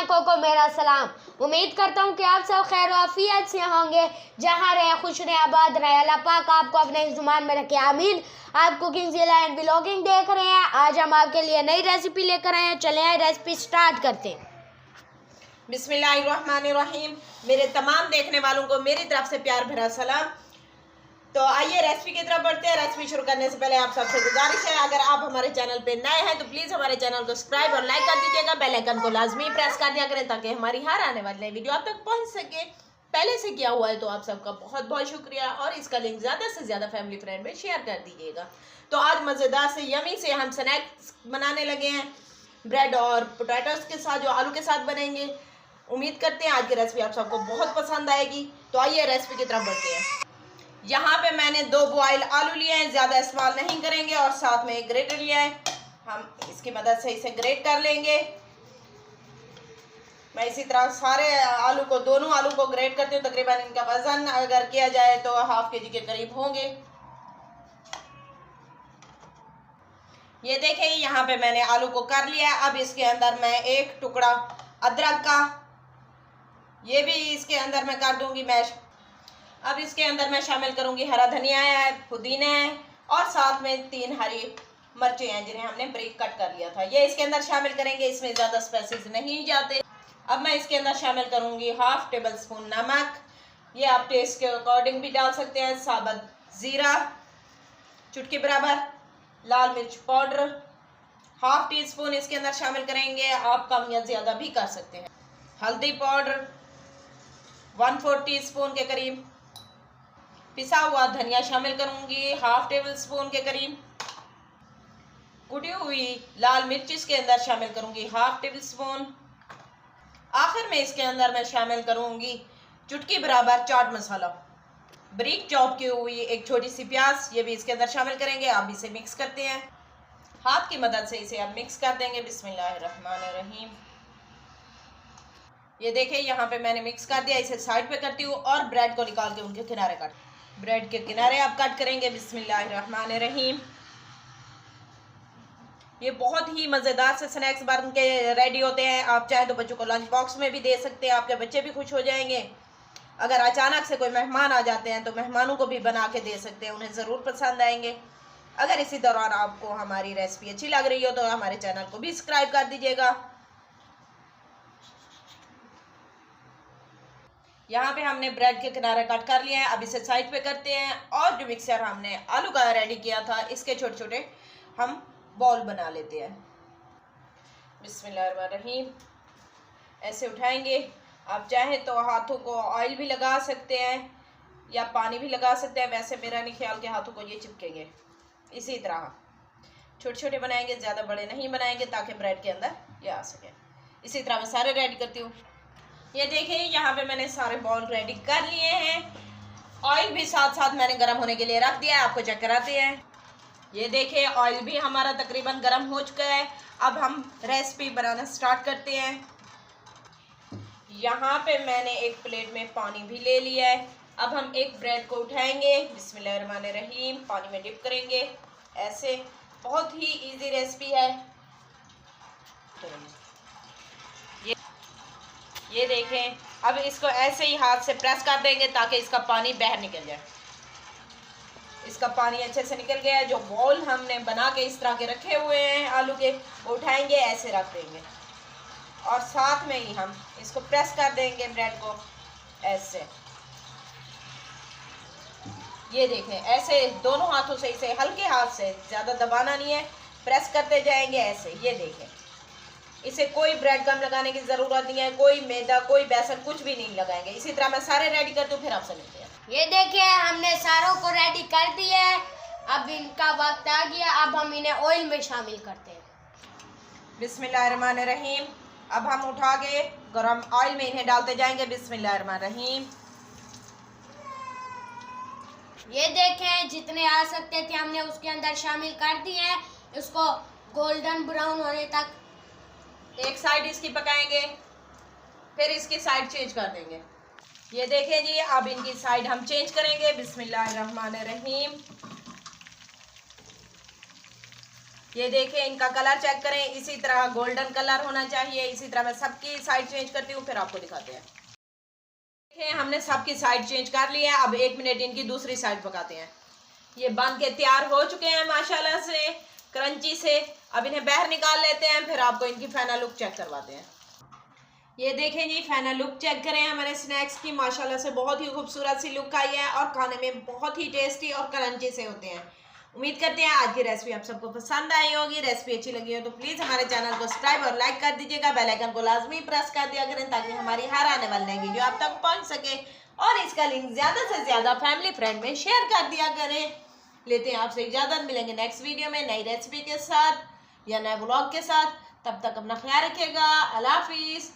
आंखों को मेरा सलाम। उम्मीद करता हूँ कि आप सब खैर आफियत से होंगे, जहाँ रहे खुश रहे आबाद रहे। अल्लाह पाक आपको अपने जुबान में रखे, आमीन। आप कुकिंग जिला एंड ब्लॉगिंग देख रहे हैं। आज हम आपके लिए नई रेसिपी लेकर आए हैं। चले आए रेसिपी स्टार्ट करते हैं। बिस्मिल्लाहिर्रहमानिर्रहीम। मेरे तमाम देखने वालों को मेरी तरफ से प्यार भरा सलाम। तो आइए रेसिपी की तरफ बढ़ते हैं। रेसिपी शुरू करने से पहले आप सबसे गुजारिश है, अगर आप हमारे चैनल पे नए हैं तो प्लीज़ हमारे चैनल को सब्सक्राइब और लाइक कर दीजिएगा। बेल आइकन को लाजमी प्रेस कर दिया करें ताकि हमारी हर आने वाली नई वीडियो आप तक पहुंच सके। पहले से किया हुआ है तो आप सबका बहुत बहुत शुक्रिया, और इसका लिंक ज़्यादा से ज़्यादा फैमिली फ्रेंड में शेयर कर दीजिएगा। तो आज मज़ेदार से यमी से हम स्नैक्स बनाने लगे हैं, ब्रेड और पोटैटोस के साथ, जो आलू के साथ बनेंगे। उम्मीद करते हैं आज की रेसिपी आप सबको बहुत पसंद आएगी। तो आइए रेसिपी की तरफ बढ़ते हैं। यहाँ पे मैंने 2 बॉयल आलू लिए हैं, ज़्यादा इस्तेमाल नहीं करेंगे, और साथ में एक ग्रेटर लिया है। हम इसकी मदद से इसे ग्रेट कर लेंगे। मैं इसी तरह सारे आलू को, दोनों आलू को ग्रेट करती हूँ। तकरीबन इनका वजन अगर किया जाए तो ½ kg के करीब होंगे। ये देखें, यहाँ पे मैंने आलू को कर लिया है। अब इसके अंदर मैं एक टुकड़ा अदरक का, ये भी इसके अंदर मैं कर दूंगी मैश। अब इसके अंदर मैं शामिल करूंगी हरा धनिया है, पुदीना है, और साथ में 3 हरी मिर्चें हैं जिन्हें हमने ब्रेक कट कर लिया था। ये इसके अंदर शामिल करेंगे, इसमें ज़्यादा स्पाइसेस नहीं जाते। अब मैं इसके अंदर शामिल करूंगी ½ टेबलस्पून नमक। ये आप टेस्ट के अकॉर्डिंग भी डाल सकते हैं। साबुत ज़ीरा चुटकी बराबर, लाल मिर्च पाउडर ½ टीस्पून इसके अंदर शामिल करेंगे। आप कम या ज़्यादा भी कर सकते हैं। हल्दी पाउडर 1/4 टीस्पून के करीब। पिसा हुआ धनिया शामिल करूंगी ½ टेबलस्पून के करीब। कुटी हुई लाल मिर्च इसके अंदर शामिल करूंगी ½ टेबलस्पून। आखिर में इसके अंदर मैं शामिल करूंगी चुटकी बराबर चाट मसाला। बारीक चॉप की हुई एक छोटी सी प्याज, ये भी इसके अंदर शामिल करेंगे। अब इसे मिक्स करते हैं, हाथ की मदद से इसे अब मिक्स कर देंगे। बिस्मिल्लाहिर्रहमानिर्रहीम। ये देखिए, यहाँ पे मैंने मिक्स कर दिया। इसे साइड पे करती हूँ और ब्रेड को निकाल के उनके किनारे काट, ब्रेड के किनारे आप कट करेंगे। बिस्मिल्लाहिर्रहमानिर्रहीम। ये बहुत ही मज़ेदार से स्नैक्स बन के रेडी होते हैं। आप चाहे तो बच्चों को लंच बॉक्स में भी दे सकते हैं, आपके बच्चे भी खुश हो जाएंगे। अगर अचानक से कोई मेहमान आ जाते हैं तो मेहमानों को भी बना के दे सकते हैं, उन्हें ज़रूर पसंद आएंगे। अगर इसी दौरान आपको हमारी रेसिपी अच्छी लग रही हो तो हमारे चैनल को भी सब्सक्राइब कर दीजिएगा। यहाँ पे हमने ब्रेड के किनारे कट कर लिए हैं। अब इसे साइड पे करते हैं, और जो मिक्सर हमने आलू का रेडी किया था, इसके छोटे छोटे हम बॉल बना लेते हैं। बिस्मिल्लाहिर्रहमानिर्रहीम। ऐसे उठाएंगे। आप चाहें तो हाथों को ऑयल भी लगा सकते हैं या पानी भी लगा सकते हैं। वैसे मेरा नहीं ख्याल के हाथों को ये चिपकेंगे। इसी तरह छोटे छोटे बनाएंगे, ज़्यादा बड़े नहीं बनाएंगे ताकि ब्रेड के अंदर ये आ सके। इसी तरह मैं सारे रेडी करती हूँ। ये देखिए, यहाँ पे मैंने सारे बॉल रेडी कर लिए हैं। ऑयल भी साथ साथ मैंने गर्म होने के लिए रख दिया है। आपको चेक कराते हैं। ये देखिए, ऑयल भी हमारा तकरीबन गर्म हो चुका है। अब हम रेसिपी बनाना स्टार्ट करते हैं। यहाँ पे मैंने एक प्लेट में पानी भी ले लिया है। अब हम एक ब्रेड को उठाएंगे। बिस्मिल्लाहिर्रहमानिर्रहीम। पानी में डिप करेंगे ऐसे। बहुत ही इजी रेसिपी है। ये देखें, अब इसको ऐसे ही हाथ से प्रेस कर देंगे ताकि इसका पानी बाहर निकल जाए। इसका पानी अच्छे से निकल गया है। जो बॉल हमने बना के इस तरह के रखे हुए हैं आलू के, वो उठाएंगे, ऐसे रख देंगे, और साथ में ही हम इसको प्रेस कर देंगे ब्रेड को ऐसे। ये देखें, ऐसे दोनों हाथों से इसे हल्के हाथ से, ज़्यादा दबाना नहीं है, प्रेस करते जाएंगे ऐसे। ये देखें, इसे कोई ब्रेड गम लगाने की ज़रूरत नहीं है, कोई मैदा, कोई बेसन, कुछ भी नहीं लगाएंगे। इसी तरह मैं सारे रेडी करती हूँ, फिर आपसे मिलते हैं। ये देखिए, हमने सारों को रेडी कर दिया है। अब इनका वक्त आ गया। अब हम इन्हें ऑयल में शामिल करते हैं। बिस्मिल्लाहिर्रहमानिर्रहीम। अब हम उठा के गरम ऑयल में इन्हें डालते जाएंगे। बिस्मिल्लाहिर्रहमानिर्रहीम। ये देखें, जितने आ सकते थे हमने उसके अंदर शामिल कर दिए हैं। इसको गोल्डन ब्राउन होने तक एक साइड इसकी पकाएंगे, फिर इसकी साइड चेंज कर देंगे। ये देखें जी, अब इनकी साइड हम चेंज करेंगे। बिस्मिल्लाहिर्रहमानिर्रहीम। ये देखें, इनका कलर चेक करें, इसी तरह गोल्डन कलर होना चाहिए। इसी तरह मैं सबकी साइड चेंज करती हूँ, फिर आपको दिखाते हैं। देखें, हमने सबकी साइड चेंज कर ली है। अब 1 मिनट इनकी दूसरी साइड पकाते हैं। ये बन के तैयार हो चुके हैं माशाल्लाह से, क्रंची से। अब इन्हें बाहर निकाल लेते हैं, फिर आपको इनकी फाइनल लुक चेक करवाते हैं। ये देखें जी, फाइनल लुक चेक करें हमारे स्नैक्स की। माशाल्लाह से बहुत ही खूबसूरत सी लुक आई है और खाने में बहुत ही टेस्टी और क्रंची से होते हैं। उम्मीद करते हैं आज की रेसिपी आप सबको पसंद आई होगी। रेसिपी अच्छी लगी हो तो प्लीज़ हमारे चैनल को सब्सक्राइब और लाइक कर दीजिएगा। बेल आइकन को लाजमी प्रेस कर दिया करें ताकि हमारी हर आने वाली नई वीडियो आप तक पहुंच सके, और इसका लिंक ज़्यादा से ज़्यादा फैमिली फ्रेंड में शेयर कर दिया करें। लेते हैं आपसे इजाज़त, मिलेंगे नेक्स्ट वीडियो में नई रेसिपी के साथ या नए ब्लॉग के साथ। तब तक अपना ख्याल रखिएगा। अल्लाह हाफिज़।